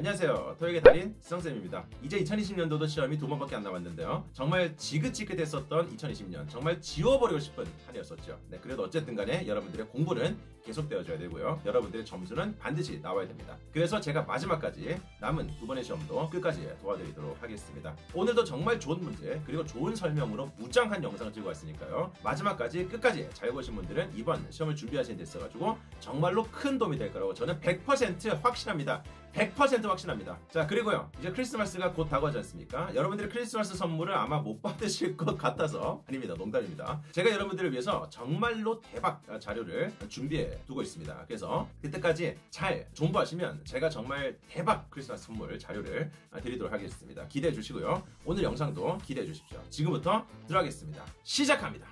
안녕하세요. 토익의 달인 수성쌤입니다. 이제 2020년도도 시험이 2번밖에 안 남았는데요. 정말 지긋지긋했었던 2020년, 정말 지워버리고 싶은 한 해였었죠. 네, 그래도 어쨌든 간에 여러분들의 공부는 계속되어줘야 되고요. 여러분들의 점수는 반드시 나와야 됩니다. 그래서 제가 마지막까지 남은 2번의 시험도 끝까지 도와드리도록 하겠습니다. 오늘도 정말 좋은 문제 그리고 좋은 설명으로 무장한 영상을 들고 왔으니까요. 마지막까지 끝까지 잘 보신 분들은 이번 시험을 준비하시는 데 있어가지고 정말로 큰 도움이 될 거라고 저는 100% 확신합니다. 100% 확신합니다. 자, 그리고요, 이제 크리스마스가 곧 다가오지 않습니까? 여러분들이 크리스마스 선물을 아마 못 받으실 것 같아서, 아닙니다, 농담입니다. 제가 여러분들을 위해서 정말로 대박 자료를 준비해 두고 있습니다. 그래서 그때까지 잘 존버하시면 제가 정말 대박 크리스마스 선물 자료를 드리도록 하겠습니다. 기대해 주시고요. 오늘 영상도 기대해 주십시오. 지금부터 들어가겠습니다. 시작합니다.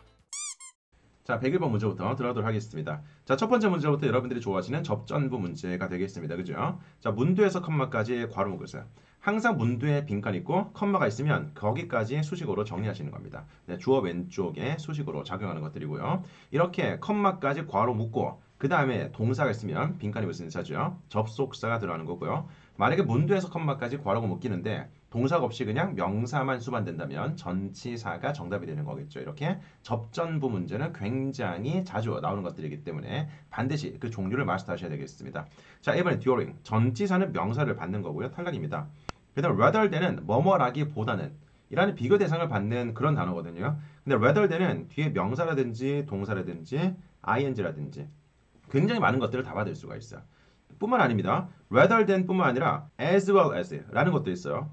자, 101번 문제부터 들어가도록 하겠습니다. 자, 첫 번째 문제부터 여러분들이 좋아하시는 접전부 문제가 되겠습니다. 그죠? 자, 문두에서 컴마까지 괄호 묶으세요. 항상 문두에 빈칸 있고 컴마가 있으면 거기까지 수식어로 정리하시는 겁니다. 네, 주어 왼쪽에 수식어로 작용하는 것들이고요. 이렇게 컴마까지 괄호 묶고 그 다음에 동사가 있으면 빈칸이 무슨 인사죠? 접속사가 들어가는 거고요. 만약에 문두에서 컴마까지 괄호가 묶이는데 동사가 없이 그냥 명사만 수반된다면 전치사가 정답이 되는 거겠죠. 이렇게 접전부 문제는 굉장히 자주 나오는 것들이기 때문에 반드시 그 종류를 마스터하셔야 되겠습니다. 자, 이번에 during. 전치사는 명사를 받는 거고요. 탈락입니다. 그 다음 rather than은 뭐뭐라기보다는 이라는 비교 대상을 받는 그런 단어거든요. 근데 rather than은 뒤에 명사라든지 동사라든지 ing라든지 굉장히 많은 것들을 다 받을 수가 있어요. 뿐만 아닙니다. rather than 뿐만 아니라 as well as 라는 것도 있어요.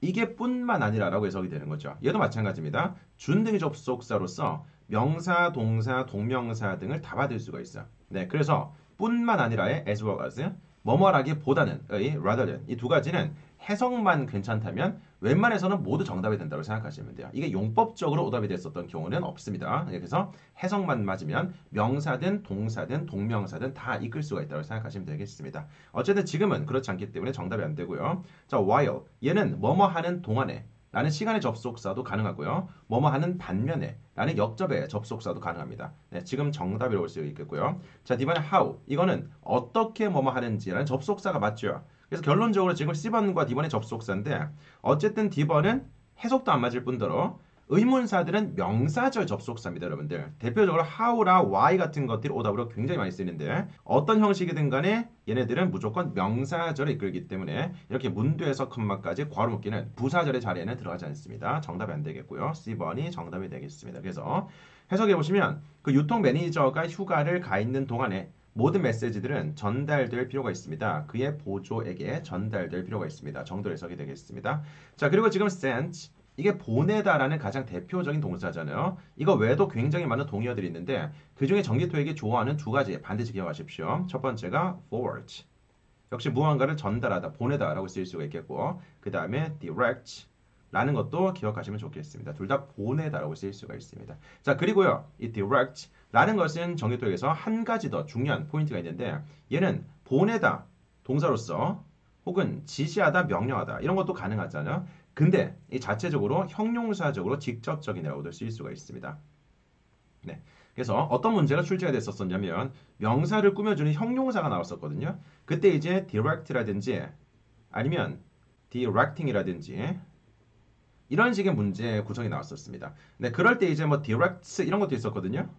이게 뿐만 아니라 라고 해석이 되는 거죠. 얘도 마찬가지입니다. 준등의 접속사로서 명사, 동사, 동명사 등을 다 받을 수가 있어요. 네, 그래서 뿐만 아니라의 as well as, 뭐뭐라기보다는 의 rather than 이 두 가지는 해석만 괜찮다면 웬만해서는 모두 정답이 된다고 생각하시면 돼요. 이게 용법적으로 오답이 됐었던 경우는 없습니다. 그래서 해석만 맞으면 명사든 동사든 동명사든 다 이끌 수가 있다고 생각하시면 되겠습니다. 어쨌든 지금은 그렇지 않기 때문에 정답이 안 되고요. 자, while 얘는 뭐뭐 하는 동안에 라는 시간의 접속사도 가능하고요. 뭐뭐 하는 반면에 라는 역접의 접속사도 가능합니다. 네, 지금 정답이 올 수 있겠고요. 자, 뒤번에 how 이거는 어떻게 뭐뭐 하는지라는 접속사가 맞죠. 그래서 결론적으로 지금 C번과 D번의 접속사인데 어쨌든 D번은 해석도 안 맞을 뿐더러 의문사들은 명사절 접속사입니다. 여러분들 대표적으로 how라 why 같은 것들이 오답으로 굉장히 많이 쓰이는데 어떤 형식이든 간에 얘네들은 무조건 명사절에 이끌기 때문에 이렇게 문두에서 컴마까지 괄호 묶기는 부사절의 자리에는 들어가지 않습니다. 정답이 안 되겠고요. C번이 정답이 되겠습니다. 그래서 해석해 보시면 그 유통 매니저가 휴가를 가 있는 동안에 모든 메시지들은 전달될 필요가 있습니다. 그의 보조에게 전달될 필요가 있습니다. 정도로 해석이 되겠습니다. 자, 그리고 지금 send 이게 보내다라는 가장 대표적인 동사잖아요. 이거 외에도 굉장히 많은 동의어들이 있는데 그중에 전기토익이 좋아하는 두 가지 반드시 기억하십시오. 첫 번째가 forward. 역시 무언가를 전달하다, 보내다라고 쓰일 수가 있겠고 그 다음에 direct 라는 것도 기억하시면 좋겠습니다. 둘 다 보내다라고 쓰일 수가 있습니다. 자, 그리고요. 이 direct 라는 것은 전기토익에서 한 가지 더 중요한 포인트가 있는데 얘는 보내다 동사로서 혹은 지시하다, 명령하다 이런 것도 가능하잖아요. 근데 이 자체적으로 형용사적으로 직접적인이라고도 쓰일 수가 있습니다. 네. 그래서 어떤 문제가 출제가 됐었냐면 명사를 꾸며주는 형용사가 나왔었거든요. 그때 이제 direct라든지 아니면 directing이라든지 이런 식의 문제 구성이 나왔었습니다. 네, 그럴 때 이제 뭐 direct 이런 것도 있었거든요.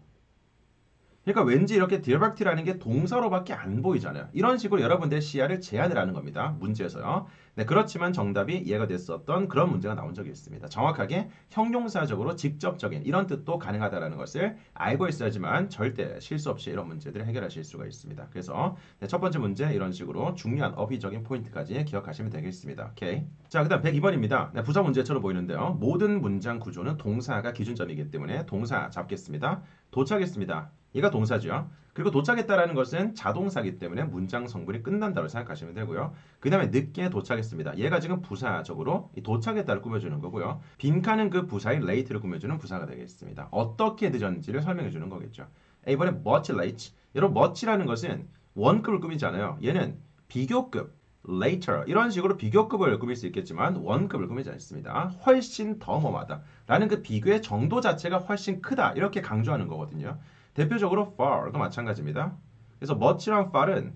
그러니까 왠지 이렇게 direct라는 게 동사로밖에 안 보이잖아요. 이런 식으로 여러분들의 시야를 제한을 하는 겁니다. 문제에서요. 네, 그렇지만 정답이 이해가 됐었던 그런 문제가 나온 적이 있습니다. 정확하게 형용사적으로 직접적인 이런 뜻도 가능하다는 것을 알고 있어야지만 절대 실수 없이 이런 문제들을 해결하실 수가 있습니다. 그래서 네, 첫 번째 문제 이런 식으로 중요한 어휘적인 포인트까지 기억하시면 되겠습니다. 오케이. 자, 그 다음 102번입니다. 네, 부사 문제처럼 보이는데요. 모든 문장 구조는 동사가 기준점이기 때문에 동사 잡겠습니다. 도착했습니다. 얘가 동사죠. 그리고 도착했다라는 것은 자동사이기 때문에 문장 성분이 끝난다고 생각하시면 되고요. 그 다음에 늦게 도착했습니다. 얘가 지금 부사적으로 이 도착했다를 꾸며주는 거고요. 빈칸은 그 부사인 late를 꾸며주는 부사가 되겠습니다. 어떻게 늦었는지를 설명해 주는 거겠죠. 이번에 much late. 여러분 much라는 것은 원급을 꾸미지 않아요. 얘는 비교급, later 이런 식으로 비교급을 꾸밀 수 있겠지만 원급을 꾸미지 않습니다. 훨씬 더 뭐하다 라는 그 비교의 정도 자체가 훨씬 크다 이렇게 강조하는 거거든요. 대표적으로 far도 마찬가지입니다. 그래서 much랑 far은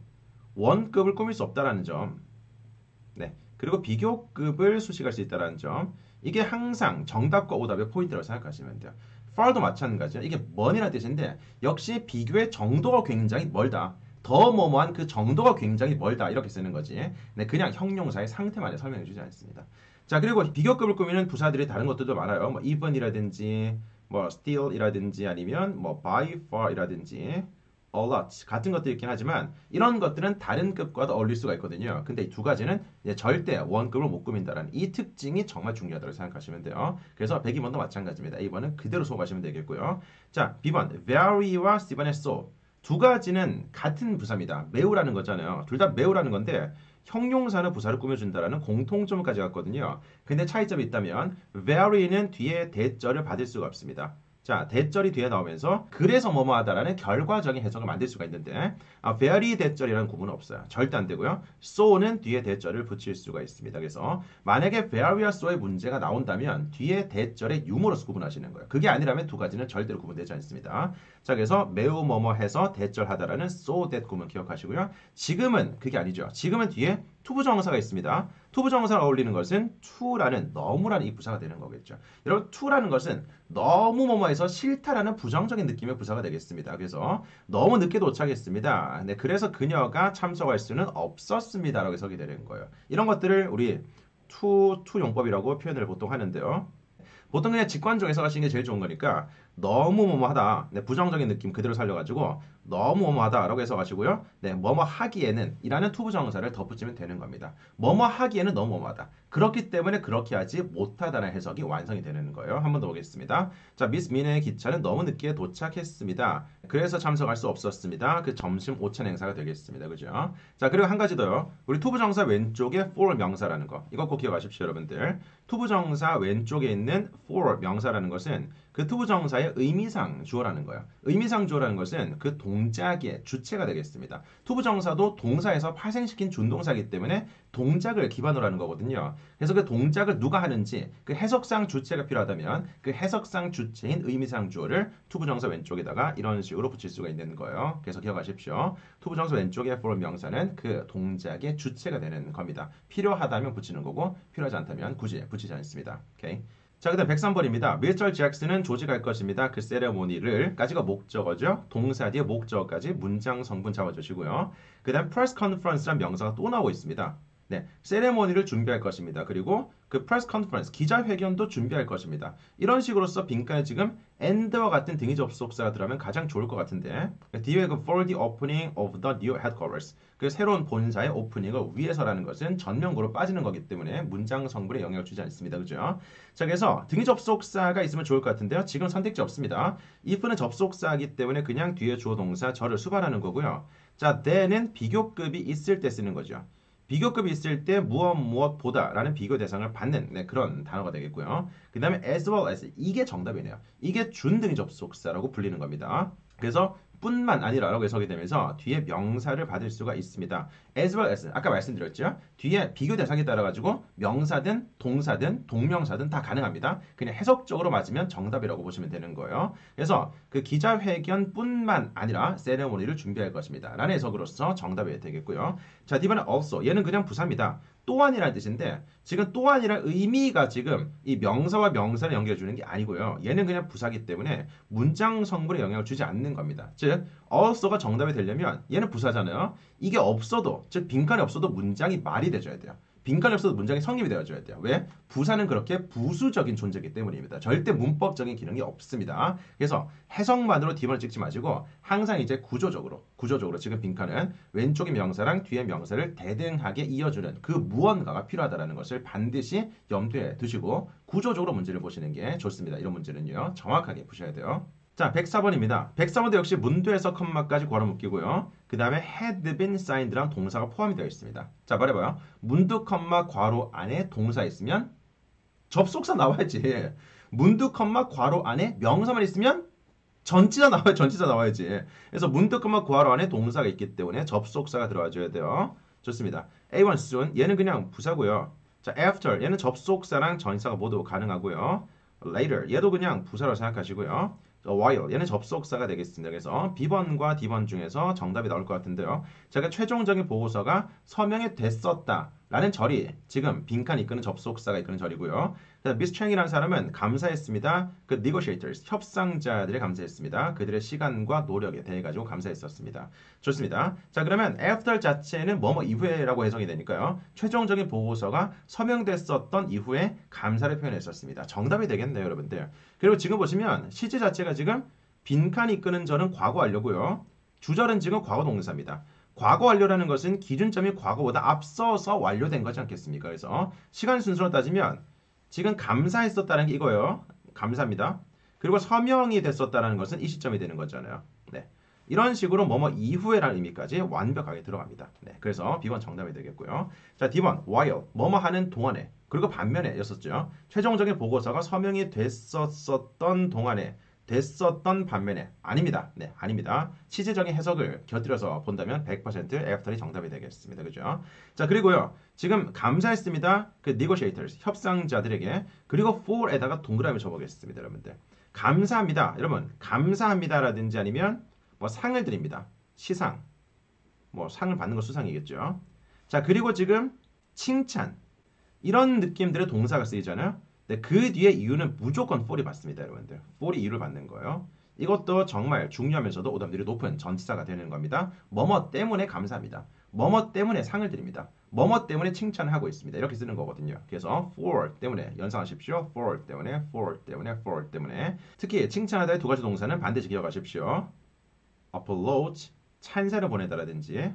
원급을 꾸밀 수 없다라는 점. 네. 그리고 비교급을 수식할 수 있다는 점. 이게 항상 정답과 오답의 포인트라고 생각하시면 돼요. far도 마찬가지죠. 이게 먼이라는 뜻인데 역시 비교의 정도가 굉장히 멀다. 더 뭐뭐한 그 정도가 굉장히 멀다. 이렇게 쓰는 거지. 네, 그냥 형용사의 상태만 설명해 주지 않습니다. 자, 그리고 비교급을 꾸미는 부사들이 다른 것들도 많아요. 뭐 even이라든지 뭐 still이라든지 아니면 뭐 by far이라든지 a lot 같은 것도 있긴 하지만 이런 것들은 다른 급과도 어울릴 수가 있거든요. 근데 이 두 가지는 이제 절대 원급을 못 꾸민다는 이 특징이 정말 중요하다고 생각하시면 돼요. 그래서 102번도 마찬가지입니다. A번은 그대로 수업하시면 되겠고요. 자, B번 very와 C번의 so 두 가지는 같은 부사입니다. 매우라는 거잖아요. 둘 다 매우라는 건데 형용사는 부사를 꾸며준다라는 공통점을 가져갔거든요. 근데 차이점이 있다면 very는 뒤에 대절을 받을 수가 없습니다. 자, 대절이 뒤에 나오면서 그래서 뭐뭐하다라는 결과적인 해석을 만들 수가 있는데 very 대절이라는 구분은 없어요. 절대 안 되고요. so는 뒤에 대절을 붙일 수가 있습니다. 그래서 만약에 very와 so의 문제가 나온다면 뒤에 대절의 유무로서 구분하시는 거예요. 그게 아니라면 두 가지는 절대로 구분되지 않습니다. 자, 그래서 매우 뭐뭐 해서 대절하다라는 so that 구문 기억하시고요. 지금은 그게 아니죠. 지금은 뒤에 투부정사가 있습니다. 투부정사를 어울리는 것은 to라는 너무라는 이 부사가 되는 거겠죠. 여러분 to라는 것은 너무 뭐뭐해서 싫다라는 부정적인 느낌의 부사가 되겠습니다. 그래서 너무 늦게 도착했습니다. 네, 그래서 그녀가 참석할 수는 없었습니다라고 해석이 되는 거예요. 이런 것들을 우리 to 용법이라고 표현을 보통 하는데요. 보통 그냥 직관적으로 해석하시는 게 제일 좋은 거니까 너무 뭐뭐하다. 네, 부정적인 느낌 그대로 살려가지고 너무 뭐뭐하다라고 해석하시고요. 네, 뭐뭐 하기에는 이라는 투부정사를 덧붙이면 되는 겁니다. 뭐뭐 하기에는 너무 뭐뭐하다. 그렇기 때문에 그렇게 하지 못하다는 해석이 완성이 되는 거예요. 한 번 더 보겠습니다. 자, 미스 미네의 기차는 너무 늦게 도착했습니다. 그래서 참석할 수 없었습니다. 그 점심 오찬 행사가 되겠습니다. 그죠? 자, 그리고 한 가지 더요. 우리 투부정사 왼쪽에 for 명사라는 거. 이거 꼭 기억하십시오, 여러분들. 투부정사 왼쪽에 있는 for 명사라는 것은 그 투부정사의 의미상 주어라는 거예요. 의미상 주어라는 것은 그 동작의 주체가 되겠습니다. 투부정사도 동사에서 파생시킨 준동사이기 때문에 동작을 기반으로 하는 거거든요. 그래서 그 동작을 누가 하는지 그 해석상 주체가 필요하다면 그 해석상 주체인 의미상 주어를 투부정사 왼쪽에다가 이런 식으로 붙일 수가 있는 거예요. 그래서 기억하십시오. 투부정사 왼쪽에 for 명사는 그 동작의 주체가 되는 겁니다. 필요하다면 붙이는 거고 필요하지 않다면 굳이 붙이지 않습니다. 오케이. 자, 그 다음 103번입니다. 미스터 잭슨은 조직할 것입니다. 그 세레모니를 까지가 목적어죠. 동사 뒤에 목적어까지 문장 성분 잡아주시고요. 그 다음 프레스 컨퍼런스란 명사가 또 나오고 있습니다. 네, 세레모니를 준비할 것입니다. 그리고 그 프레스 컨퍼런스 기자회견도 준비할 것입니다. 이런 식으로서 빈칸에 지금 and와 같은 등위 접속사가 들어가면 가장 좋을 것 같은데 뒤에 그 for the opening of the new headquarters 그 새로운 본사의 오프닝을 위해서라는 것은 전면구로 빠지는 거기 때문에 문장 성분에 영향을 주지 않습니다. 그죠? 자, 그래서 등위 접속사가 있으면 좋을 것 같은데요. 지금 선택지 없습니다. if는 접속사이기 때문에 그냥 뒤에 주어 동사 저를 수반하는 거고요. 자, then은 비교급이 있을 때 쓰는 거죠. 비교급이 있을 때 무엇보다라는 비교 대상을 받는 네, 그런 단어가 되겠고요. 그 다음에 as well as 이게 정답이네요. 이게 준등위 접속사라고 불리는 겁니다. 그래서 뿐만 아니라라고 해석이 되면서 뒤에 명사를 받을 수가 있습니다. as well as 아까 말씀드렸죠. 뒤에 비교 대상에 따라 가지고 명사든 동사든 동명사든 다 가능합니다. 그냥 해석적으로 맞으면 정답이라고 보시면 되는 거예요. 그래서 그 기자회견뿐만 아니라 세레모니를 준비할 것입니다. 라는 해석으로서 정답이 되겠고요. 자, 뒤번에 also 얘는 그냥 부사입니다. 또한이라는 뜻인데 지금 또한이란 의미가 지금 이 명사와 명사를 연결해 주는 게 아니고요. 얘는 그냥 부사기 때문에 문장 성분에 영향을 주지 않는 겁니다. 즉 also가 정답이 되려면 얘는 부사잖아요. 이게 없어도 즉 빈칸이 없어도 문장이 말이 돼줘야 돼요. 빈칸이 없어도 문장이 성립이 되어줘야 돼요. 왜? 부사는 그렇게 부수적인 존재이기 때문입니다. 절대 문법적인 기능이 없습니다. 그래서 해석만으로 D번을 찍지 마시고 항상 이제 구조적으로 지금 빈칸은 왼쪽의 명사랑 뒤에 명사를 대등하게 이어주는 그 무언가가 필요하다는 것을 반드시 염두에 두시고 구조적으로 문제를 보시는 게 좋습니다. 이런 문제는요. 정확하게 보셔야 돼요. 자, 104번입니다. 104번도 역시 문도에서 컴마까지 괄호 묶이고요. 그 다음에 had been signed랑 동사가 포함이 되어 있습니다. 자, 말해봐요. 문도 컴마 괄호 안에 동사 있으면 접속사 나와야지. 문도 컴마 괄호 안에 명사만 있으면 전치사 나와야지. 전치사 나와야지. 그래서 문도 컴마 괄호 안에 동사가 있기 때문에 접속사가 들어와줘야 돼요. 좋습니다. A1 soon 얘는 그냥 부사고요. 자, after 얘는 접속사랑 전치사가 모두 가능하고요. later 얘도 그냥 부사로 생각하시고요. while 얘는 접속사가 되겠습니다. 그래서 B번과 D번 중에서 정답이 나올 것 같은데요. 제가 최종적인 보고서가 서명이 됐었다 라는 절이 지금 빈칸 이끄는 접속사가 이끄는 절이고요. 미스 챙이라는 사람은 감사했습니다. 그 negotiators, 협상자들에 감사했습니다. 그들의 시간과 노력에 대해 가지고 감사했었습니다. 좋습니다. 자, 그러면 after 자체는 뭐뭐 이후에라고 해석이 되니까요. 최종적인 보고서가 서명됐었던 이후에 감사를 표현했었습니다. 정답이 되겠네요, 여러분들. 그리고 지금 보시면 시제 자체가 지금 빈칸 이끄는 절은 과거 완료고요. 주절은 지금 과거 동사입니다. 과거 완료라는 것은 기준점이 과거보다 앞서서 완료된 거지 않겠습니까? 그래서 시간 순서로 따지면 지금 감사했었다는 게 이거예요. 감사합니다. 그리고 서명이 됐었다는 것은 이 시점이 되는 거잖아요. 네. 이런 식으로 뭐뭐 이후에라는 의미까지 완벽하게 들어갑니다. 네. 그래서 B번 정답이 되겠고요. 자, D번 while 뭐뭐 하는 동안에 그리고 반면에 였었죠. 최종적인 보고서가 서명이 됐었던 동안에 됐었던 반면에 아닙니다. 네, 아닙니다. 취재적인 해석을 곁들여서 본다면 100% after이 정답이 되겠습니다. 그죠? 자, 그리고요. 지금 감사했습니다. 그 negotiators, 협상자들에게 그리고 for에다가 동그라미 쳐보겠습니다. 여러분들. 감사합니다. 여러분, 감사합니다라든지 아니면 뭐 상을 드립니다. 시상. 뭐 상을 받는 거 수상이겠죠. 자, 그리고 지금 칭찬. 이런 느낌들의 동사가 쓰이잖아요. 네, 그 뒤에 이유는 무조건 for이 받습니다, 여러분들. for이 이유를 받는 거예요. 이것도 정말 중요하면서도 오답률이 높은 전치사가 되는 겁니다. 뭐뭐 때문에 감사합니다. 뭐뭐 때문에 상을 드립니다. 뭐뭐 때문에 칭찬을 하고 있습니다. 이렇게 쓰는 거거든요. 그래서 for 때문에 연상하십시오. for 때문에, for 때문에, for 때문에. 특히 칭찬하다의 두 가지 동사는 반드시 기억하십시오. applaud, 찬사를 보내다라든지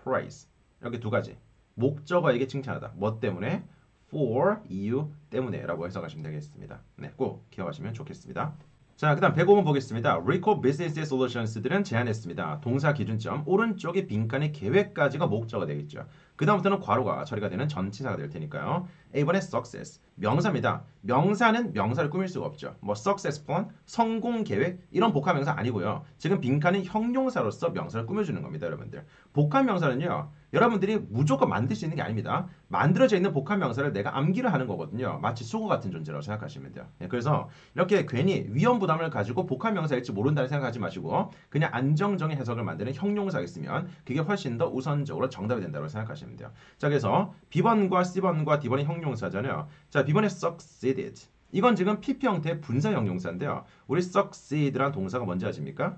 praise, 이렇게 두 가지. 목적어에게 칭찬하다. 뭐 때문에? for, 이유 때문에 라고 해석하시면 되겠습니다. 네, 꼭 기억하시면 좋겠습니다. 자, 그 다음 105번 보겠습니다. Recall Business Solutions들은 제안했습니다. 동사 기준점, 오른쪽에 빈칸의 계획까지가 목적어가 되겠죠. 그 다음부터는 괄호가 처리가 되는 전치사가 될 테니까요. A번에 success, 명사입니다. 명사는 명사를 꾸밀 수가 없죠. 뭐 success plan, 성공 계획 이런 복합 명사 아니고요. 지금 빈칸은 형용사로서 명사를 꾸며주는 겁니다, 여러분들. 복합 명사는요. 여러분들이 무조건 만들 수 있는 게 아닙니다. 만들어져 있는 복합 명사를 내가 암기를 하는 거거든요. 마치 수거 같은 존재라고 생각하시면 돼요. 그래서 이렇게 괜히 위험 부담을 가지고 복합 명사일지 모른다는 생각하지 마시고 그냥 안정적인 해석을 만드는 형용사가 있으면 그게 훨씬 더 우선적으로 정답이 된다고 생각하시면 돼요. 자, 그래서 B번과 C번과 D번의 형용사잖아요. 자, B번에 succeeded. 이건 지금 PP 형태의 분사 형용사인데요. 우리 succeed란 동사가 뭔지 아십니까?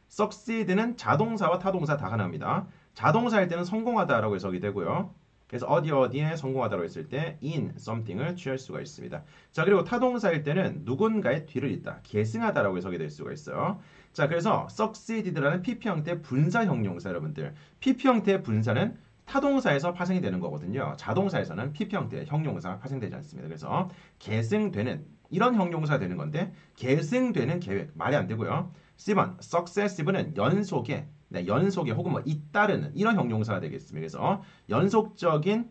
succeed는 자동사와 타동사 다 하나입니다. 자동사일 때는 성공하다라고 해석이 되고요. 그래서 어디에 성공하다라고 했을 때 in something을 취할 수가 있습니다. 자, 그리고 타동사일 때는 누군가의 뒤를 잇다, 계승하다라고 해석이 될 수가 있어요. 자, 그래서 succeeded라는 PP 형태의 분사 형용사 여러분들. PP 형태의 분사는 타동사에서 파생이 되는 거거든요. 자동사에서는 PP 형태의 형용사가 파생되지 않습니다. 그래서 계승되는 이런 형용사가 되는 건데 계승되는 계획 말이 안 되고요. C번 successive는 연속의 네, 연속의 혹은 뭐 잇따르는 이런 형용사가 되겠습니다. 그래서 연속적인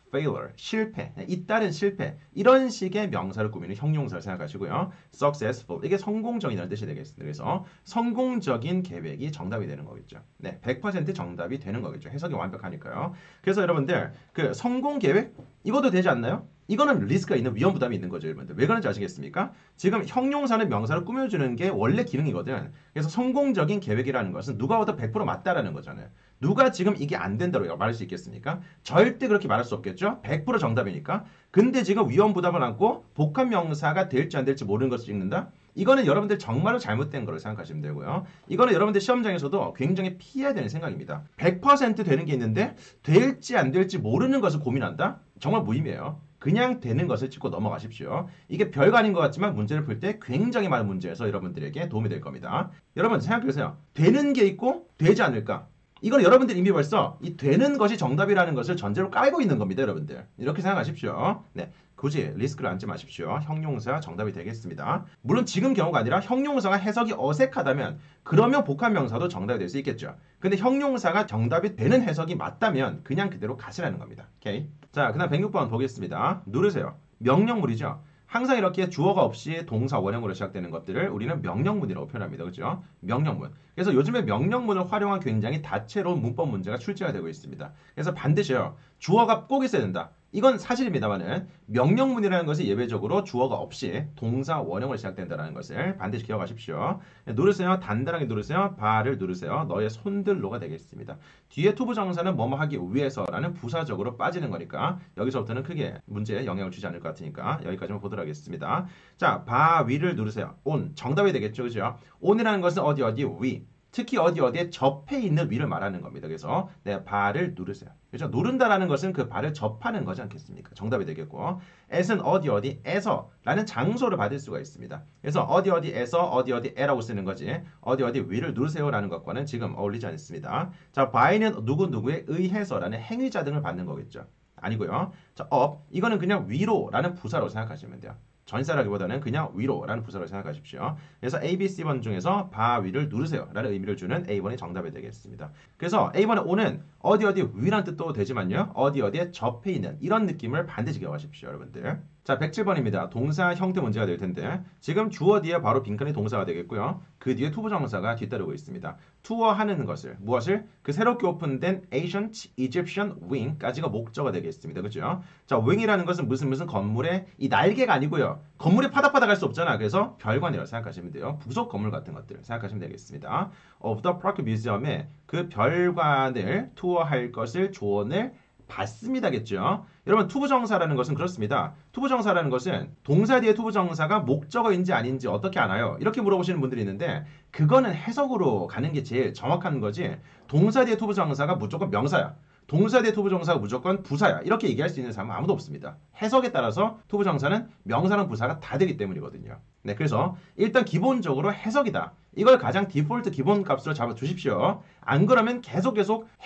failure, 실패, 잇따른 실패 이런 식의 명사를 꾸미는 형용사를 생각하시고요. successful, 이게 성공적이라는 뜻이 되겠습니다. 그래서 성공적인 계획이 정답이 되는 거겠죠. 네, 100% 정답이 되는 거겠죠. 해석이 완벽하니까요. 그래서 여러분들 그 성공 계획 이것도 되지 않나요? 이거는 리스크가 있는 위험 부담이 있는 거죠, 여러분들. 왜 그런지 아시겠습니까? 지금 형용사는 명사를 꾸며주는 게 원래 기능이거든. 그래서 성공적인 계획이라는 것은 누가 와도 100% 맞다라는 거잖아요. 누가 지금 이게 안 된다고 말할 수 있겠습니까? 절대 그렇게 말할 수 없겠죠? 100% 정답이니까. 근데 지금 위험 부담을 안고 복합 명사가 될지 안 될지 모르는 것을 읽는다? 이거는 여러분들 정말로 잘못된 거로 생각하시면 되고요. 이거는 여러분들 시험장에서도 굉장히 피해야 되는 생각입니다. 100% 되는 게 있는데 될지 안 될지 모르는 것을 고민한다? 정말 무의미해요. 그냥 되는 것을 짚고 넘어가십시오. 이게 별거 아닌 것 같지만 문제를 풀 때 굉장히 많은 문제에서 여러분들에게 도움이 될 겁니다. 여러분 생각해보세요. 되는 게 있고 되지 않을까? 이건 여러분들 이미 벌써 이 되는 것이 정답이라는 것을 전제로 깔고 있는 겁니다, 여러분들. 이렇게 생각하십시오. 네, 굳이 리스크를 안지 마십시오. 형용사 정답이 되겠습니다. 물론 지금 경우가 아니라 형용사가 해석이 어색하다면 그러면 복합명사도 정답이 될 수 있겠죠. 근데 형용사가 정답이 되는 해석이 맞다면 그냥 그대로 가시라는 겁니다. 오케이? 자, 그다음 106번 보겠습니다. 누르세요. 명령물이죠. 항상 이렇게 주어가 없이 동사 원형으로 시작되는 것들을 우리는 명령문이라고 표현합니다. 그렇죠? 명령문. 그래서 요즘에 명령문을 활용한 굉장히 다채로운 문법 문제가 출제가 되고 있습니다. 그래서 반드시요. 주어가 꼭 있어야 된다. 이건 사실입니다만은 명령문이라는 것이 예외적으로 주어가 없이 동사 원형으로 시작된다는 것을 반드시 기억하십시오. 누르세요. 단단하게 누르세요. 바를 누르세요. 너의 손들로가 되겠습니다. 뒤에 투부정사는 뭐뭐 하기 위해서라는 부사적으로 빠지는 거니까 여기서부터는 크게 문제에 영향을 주지 않을 것 같으니까 여기까지만 보도록 하겠습니다. 자, 바 위를 누르세요. on 정답이 되겠죠, 그죠? on이라는 것은 어디 위. 특히 어디에 접해 있는 위를 말하는 겁니다. 그래서 네, 발을 누르세요. 그렇죠? 누른다라는 것은 그 발을 접하는 거지 않겠습니까? 정답이 되겠고 at은 어디에서 라는 장소를 받을 수가 있습니다. 그래서 어디에서 어디에라고 쓰는 거지 어디 위를 누르세요라는 것과는 지금 어울리지 않습니다. 자, by는 누구누구에 의해서라는 행위자 등을 받는 거겠죠. 아니고요. 자, up 이거는 그냥 위로라는 부사로 생각하시면 돼요. 전사라기보다는 그냥 위로라는 부사로 생각하십시오. 그래서 A, B, C번 중에서 바 위를 누르세요 라는 의미를 주는 A번이 정답이 되겠습니다. 그래서 A번의 O는 어디 위란 뜻도 되지만요. 어디에 접해 있는 이런 느낌을 반드시 기억하십시오. 여러분들. 자, 107번입니다. 동사 형태 문제가 될 텐데 지금 주어 뒤에 바로 빈칸이 동사가 되겠고요. 그 뒤에 투부정사가 뒤따르고 있습니다. 투어하는 것을 무엇을? 그 새롭게 오픈된 Ancient Egyptian Wing까지가 목적어가 되겠습니다. 그죠? 자, wing이라는 것은 무슨 건물의 이 날개가 아니고요. 건물이 파닥파닥 할 수 없잖아. 그래서 별관이라고 생각하시면 돼요. 부속 건물 같은 것들 생각하시면 되겠습니다. Of the Park Museum의 그 별관을 투어할 것을 조언을 받습니다겠죠. 여러분 투부정사라는 것은 그렇습니다. 투부정사라는 것은 동사 뒤에 투부정사가 목적어인지 아닌지 어떻게 아나요? 이렇게 물어보시는 분들이 있는데 그거는 해석으로 가는 게 제일 정확한 거지 동사 뒤에 투부정사가 무조건 명사야. 동사 뒤에 투부정사가 무조건 부사야. 이렇게 얘기할 수 있는 사람은 아무도 없습니다. 해석에 따라서 투부정사는 명사랑 부사가 다 되기 때문이거든요. 네, 그래서 일단 기본적으로 해석이다. 이걸 가장 디폴트 기본 값으로 잡아주십시오. 안 그러면 계속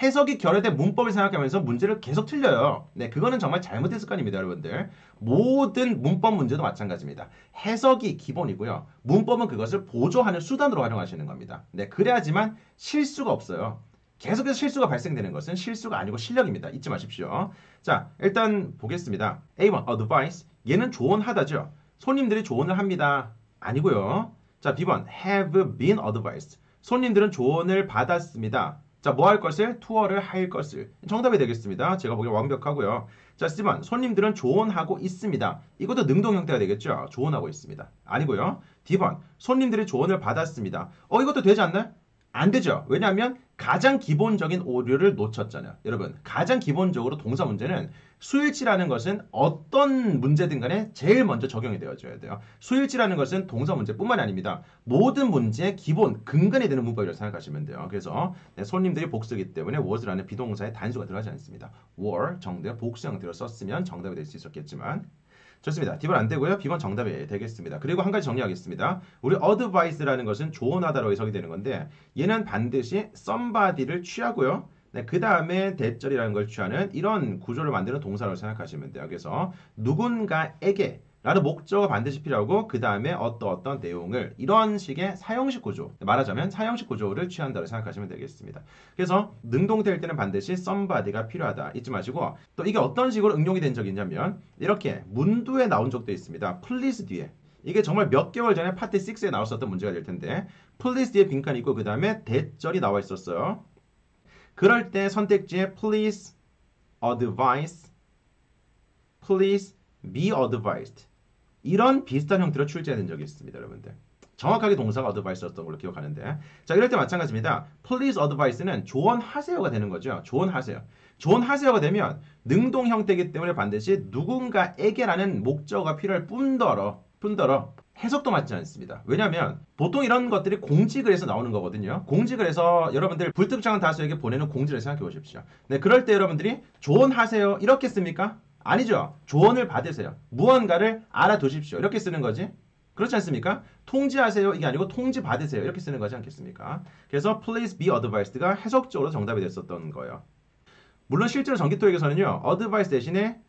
해석이 결여된 문법을 생각하면서 문제를 계속 틀려요. 네, 그거는 정말 잘못된 습관입니다, 여러분들. 모든 문법 문제도 마찬가지입니다. 해석이 기본이고요. 문법은 그것을 보조하는 수단으로 활용하시는 겁니다. 네, 그래야지만 실수가 없어요. 계속해서 실수가 발생되는 것은 실수가 아니고 실력입니다. 잊지 마십시오. 자, 일단 보겠습니다. A1, advice. 얘는 조언하다죠. 손님들이 조언을 합니다. 아니고요. 자, B번, have been advised. 손님들은 조언을 받았습니다. 자, 뭐 할 것을? 투어를 할 것을. 정답이 되겠습니다. 제가 보기엔 완벽하고요. 자, C번, 손님들은 조언하고 있습니다. 이것도 능동 형태가 되겠죠. 조언하고 있습니다. 아니고요. D번, 손님들이 조언을 받았습니다. 이것도 되지 않나요? 안 되죠. 왜냐하면 가장 기본적인 오류를 놓쳤잖아요. 여러분, 가장 기본적으로 동사 문제는 수일치라는 것은 어떤 문제든 간에 제일 먼저 적용이 되어줘야 돼요. 수일치라는 것은 동사 문제뿐만이 아닙니다. 모든 문제의 기본, 근간이 되는 문법이라고 생각하시면 돼요. 그래서 네, 손님들이 복수이기 때문에 was라는 비동사에 단수가 들어가지 않습니다. were 정도의 복수 형태로 썼으면 정답이 될 수 있었겠지만 좋습니다. D번 안 되고요. B번 정답이 되겠습니다. 그리고 한 가지 정리하겠습니다. 우리 advice라는 것은 조언하다로 해석이 되는 건데 얘는 반드시 somebody를 취하고요. 네, 그 다음에 대절이라는 걸 취하는 이런 구조를 만드는 동사로 생각하시면 돼요. 그래서 누군가에게 라는 목적어가 반드시 필요하고 그 다음에 어떤 내용을 이런 식의 사형식 구조 말하자면 사형식 구조를 취한다고 생각하시면 되겠습니다. 그래서 능동될 때는 반드시 somebody가 필요하다 잊지 마시고 또 이게 어떤 식으로 응용이 된 적이 있냐면 이렇게 문두에 나온 적도 있습니다. please 뒤에 이게 정말 몇 개월 전에 파트 6에 나왔었던 문제가 될 텐데 please 뒤에 빈칸이 있고 그 다음에 대절이 나와 있었어요. 그럴 때 선택지에 please advise, please be advised 이런 비슷한 형태로 출제된 적이 있습니다, 여러분들. 정확하게 동사가 advice였던 걸로 기억하는데 자, 이럴 때 마찬가지입니다. please advice는 조언하세요가 되는 거죠. 조언하세요. 조언하세요가 되면 능동 형태이기 때문에 반드시 누군가에게라는 목적어가 필요할 뿐더러 해석도 맞지 않습니다. 왜냐하면 보통 이런 것들이 공지글에서 나오는 거거든요. 공지글에서 여러분들 불특정한 다수에게 보내는 공지를 생각해 보십시오. 네, 그럴 때 여러분들이 조언하세요 이렇게 씁니까? 아니죠. 조언을 받으세요. 무언가를 알아두십시오. 이렇게 쓰는 거지. 그렇지 않습니까? 통지하세요. 이게 아니고 통지 받으세요. 이렇게 쓰는 거지 않겠습니까? 그래서 please be advised가 해석적으로 정답이 됐었던 거예요. 물론 실제로 전기토익에서는요. advice 대신에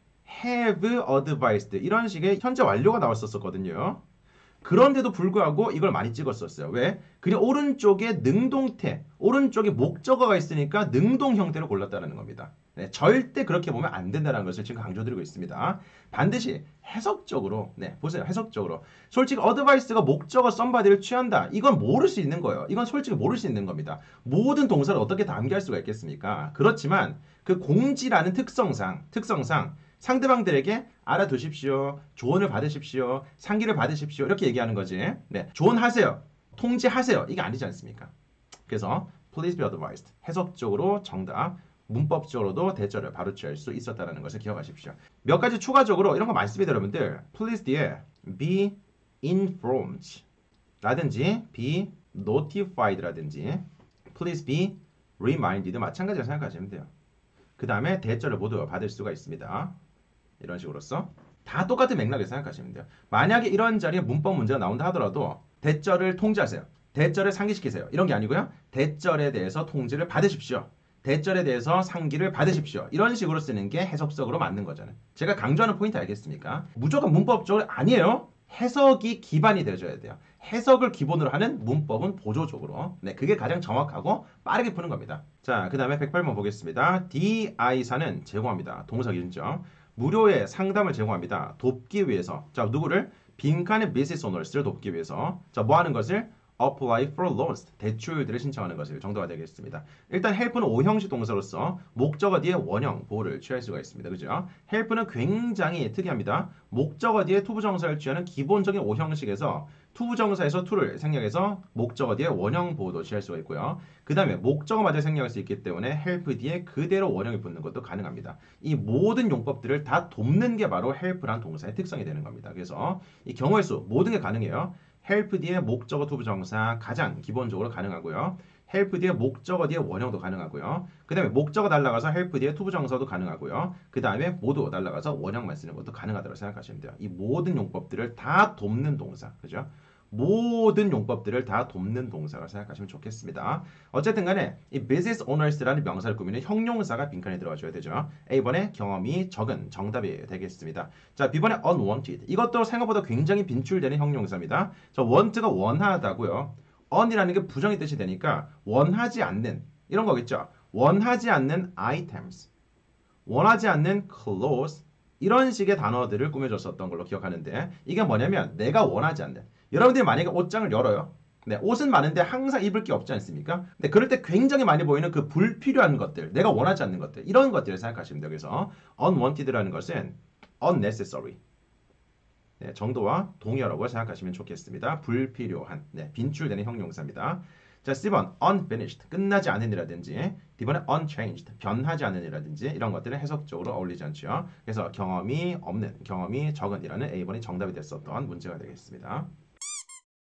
have advised 이런 식의 현재 완료가 나왔었거든요. 그런데도 불구하고 이걸 많이 찍었었어요. 왜? 그냥 오른쪽에 능동태, 오른쪽에 목적어가 있으니까 능동 형태로 골랐다는 겁니다. 네, 절대 그렇게 보면 안 된다는 것을 지금 강조드리고 있습니다. 반드시 해석적으로, 네, 보세요. 해석적으로. 솔직히 advice가 목적어 somebody를 취한다. 이건 모를 수 있는 거예요. 이건 솔직히 모를 수 있는 겁니다. 모든 동사를 어떻게 다 암기할 수가 있겠습니까? 그렇지만 그 공지라는 특성상 상대방들에게 알아두십시오. 조언을 받으십시오. 상기를 받으십시오. 이렇게 얘기하는 거지. 네, 조언하세요. 통지하세요. 이게 아니지 않습니까? 그래서 please be advised. 해석적으로 정답, 문법적으로도 대절을 바로 취할 수 있었다는 것을 기억하십시오. 몇 가지 추가적으로 이런 거 많습니다, 여러분들. please 뒤에 be informed 라든지 be notified 라든지 please be reminded 마찬가지로 생각하시면 돼요. 그 다음에 대절을 모두 받을 수가 있습니다. 이런 식으로서 다 똑같은 맥락에서 생각하시면 돼요. 만약에 이런 자리에 문법 문제가 나온다 하더라도 대절을 통지하세요. 대절을 상기시키세요. 이런 게 아니고요. 대절에 대해서 통지를 받으십시오. 대절에 대해서 상기를 받으십시오. 이런 식으로 쓰는 게 해석적으로 맞는 거잖아요. 제가 강조하는 포인트 알겠습니까? 무조건 문법적으로 아니에요. 해석이 기반이 되어줘야 돼요. 해석을 기본으로 하는 문법은 보조적으로. 네, 그게 가장 정확하고 빠르게 푸는 겁니다. 자, 그 다음에 108번 보겠습니다. DI사는 제공합니다. 동사 기준점. 무료의 상담을 제공합니다. 돕기 위해서. 자, 누구를? 빈칸의 business owners를 돕기 위해서. 자, 뭐 하는 것을? apply for loans, 대출들을 신청하는 것을 정도가 되겠습니다. 일단 help는 5형식 동사로서 목적어 뒤에 원형, 보호를 취할 수가 있습니다. 그죠? help는 굉장히 특이합니다. 목적어 뒤에 투부정사를 취하는 기본적인 5형식에서 투부정사에서 to를 생략해서 목적어 뒤에 원형 보호도 취할 수가 있고요. 그 다음에 목적어마저 생략할 수 있기 때문에 help 뒤에 그대로 원형이 붙는 것도 가능합니다. 이 모든 용법들을 다 돕는 게 바로 help란 동사의 특성이 되는 겁니다. 그래서 이 경우의 수 모든 게 가능해요. help 뒤에 목적어 투부정사 가장 기본적으로 가능하고요. help 뒤에 목적어 뒤에 원형도 가능하고요. 그 다음에 목적어 날라가서 help 뒤에 투부정사도 가능하고요. 그 다음에 모두 날라가서 원형만 쓰는 것도 가능하다고 생각하시면 돼요. 이 모든 용법들을 다 돕는 동사. 그죠? 모든 용법들을 다 돕는 동사가 생각하시면 좋겠습니다. 어쨌든 간에 이 business owners라는 명사를 꾸미는 형용사가 빈칸에 들어가줘야 되죠. A번에 경험이 적은 정답이 되겠습니다. 자, B번에 unwanted. 이것도 생각보다 굉장히 빈출되는 형용사입니다. 저 want가 원하다고요. on이라는 게 부정의 뜻이 되니까 원하지 않는 이런 거겠죠. 원하지 않는 items, 원하지 않는 clothes 이런 식의 단어들을 꾸며줬었던 걸로 기억하는데 이게 뭐냐면 내가 원하지 않는 여러분들이 만약에 옷장을 열어요. 네, 옷은 많은데 항상 입을 게 없지 않습니까? 근데 그럴 때 굉장히 많이 보이는 그 불필요한 것들, 내가 원하지 않는 것들, 이런 것들을 생각하시면 돼요. 그래서 unwanted라는 것은 unnecessary. 네, 정도와 동의어라고 생각하시면 좋겠습니다. 불필요한, 네, 빈출되는 형용사입니다. 자, C번 unfinished, 끝나지 않은 이라든지 D번에 unchanged, 변하지 않은 이라든지 이런 것들은 해석적으로 어울리지 않죠. 그래서 경험이 없는, 경험이 적은이라는 A번이 정답이 됐었던 문제가 되겠습니다.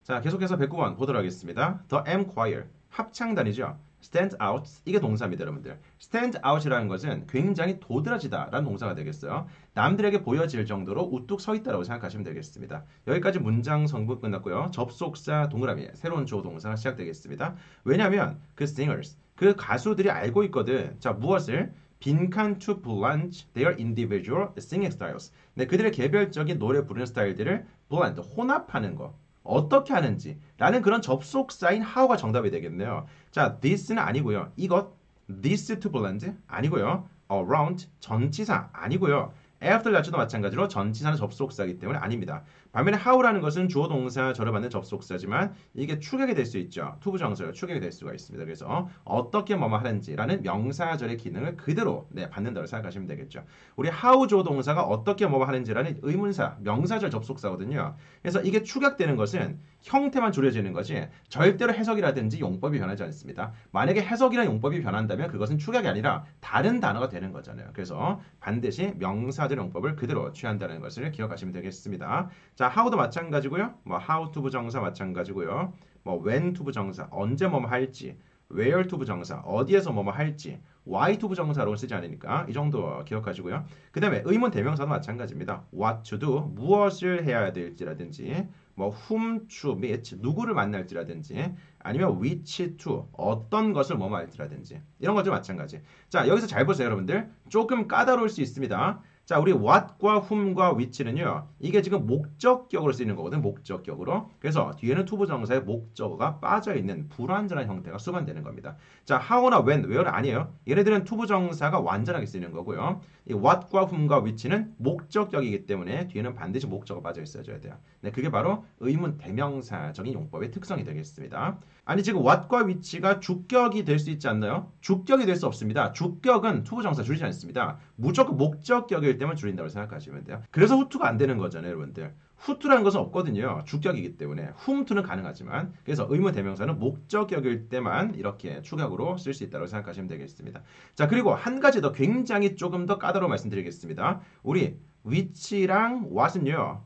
자, 계속해서 109번 보도록 하겠습니다. The M choir, 합창단이죠. stand out, 이게 동사입니다, 여러분들. stand out이라는 것은 굉장히 도드라지다 라는 동사가 되겠어요. 남들에게 보여질 정도로 우뚝 서 있다라고 생각하시면 되겠습니다. 여기까지 문장 성분 끝났고요. 접속사 동그라미, 새로운 주어 동사가 시작되겠습니다. 왜냐하면 그 singers, 그 가수들이 알고 있거든. 자, 무엇을? 빈칸 to blend their individual singing styles. 네, 그들의 개별적인 노래 부르는 스타일들을 blend, 혼합하는 거. 어떻게 하는지 라는 그런 접속사인 how가 정답이 되겠네요. 자, this는 아니고요. 이것, this to blend 아니고요. around, 전치사 아니고요. after 자체도 마찬가지로 전치사는 접속사이기 때문에 아닙니다. 반면에 how라는 것은 주어 동사 절을 받는 접속사지만 이게 축약이 될 수 있죠. 투부정사로 축약이 될 수가 있습니다. 그래서 어떻게 뭐뭐 하는지라는 명사절의 기능을 그대로 받는다고 생각하시면 되겠죠. 우리 how 주어 동사가 어떻게 뭐뭐 하는지라는 의문사, 명사절 접속사거든요. 그래서 이게 축약되는 것은 형태만 줄여지는 것이 절대로 해석이라든지 용법이 변하지 않습니다. 만약에 해석이나 용법이 변한다면 그것은 축약이 아니라 다른 단어가 되는 거잖아요. 그래서 반드시 명사절 용법을 그대로 취한다는 것을 기억하시면 되겠습니다. 자, how도 마찬가지고요. 뭐 how to 부정사 마찬가지고요. 뭐 when to 부정사, 언제 뭐뭐 할지, where to 부정사, 어디에서 뭐뭐 할지, why to 부정사로 쓰지 않으니까 이 정도 기억하시고요. 그 다음에 의문 대명사도 마찬가지입니다. what to do, 무엇을 해야 될지라든지 뭐 whom to meet, 누구를 만날지라든지 아니면 which to, 어떤 것을 뭐뭐 할지라든지 이런 것도 마찬가지. 자, 여기서 잘 보세요, 여러분들. 조금 까다로울 수 있습니다. 자, 우리 what과 whom과 which는요. 이게 지금 목적격으로 쓰이는 거거든. 목적격으로. 그래서 뒤에는 투부정사의 목적어가 빠져있는 불완전한 형태가 수반되는 겁니다. 자, how나 when, where는 아니에요. 얘네들은 투부정사가 완전하게 쓰이는 거고요. 이 what과 whom과 which는 목적격이기 때문에 뒤에는 반드시 목적어가 빠져 있어줘야 돼요. 네, 그게 바로 의문 대명사적인 용법의 특성이 되겠습니다. 아니 지금 what과 which가 주격이 될 수 있지 않나요? 주격이 될 수 없습니다. 주격은 투부정사 줄이지 않습니다. 무조건 목적격일 때만 줄인다고 생각하시면 돼요. 그래서 후투가 안 되는 거잖아요, 여러분들. 후투라는 것은 없거든요. 주격이기 때문에 whom투는 가능하지만 그래서 의문 대명사는 목적격일 때만 이렇게 추격으로 쓸 수 있다고 생각하시면 되겠습니다. 자, 그리고 한 가지 더 굉장히 조금 더 까다로운 말씀드리겠습니다. 우리 which랑 what은요.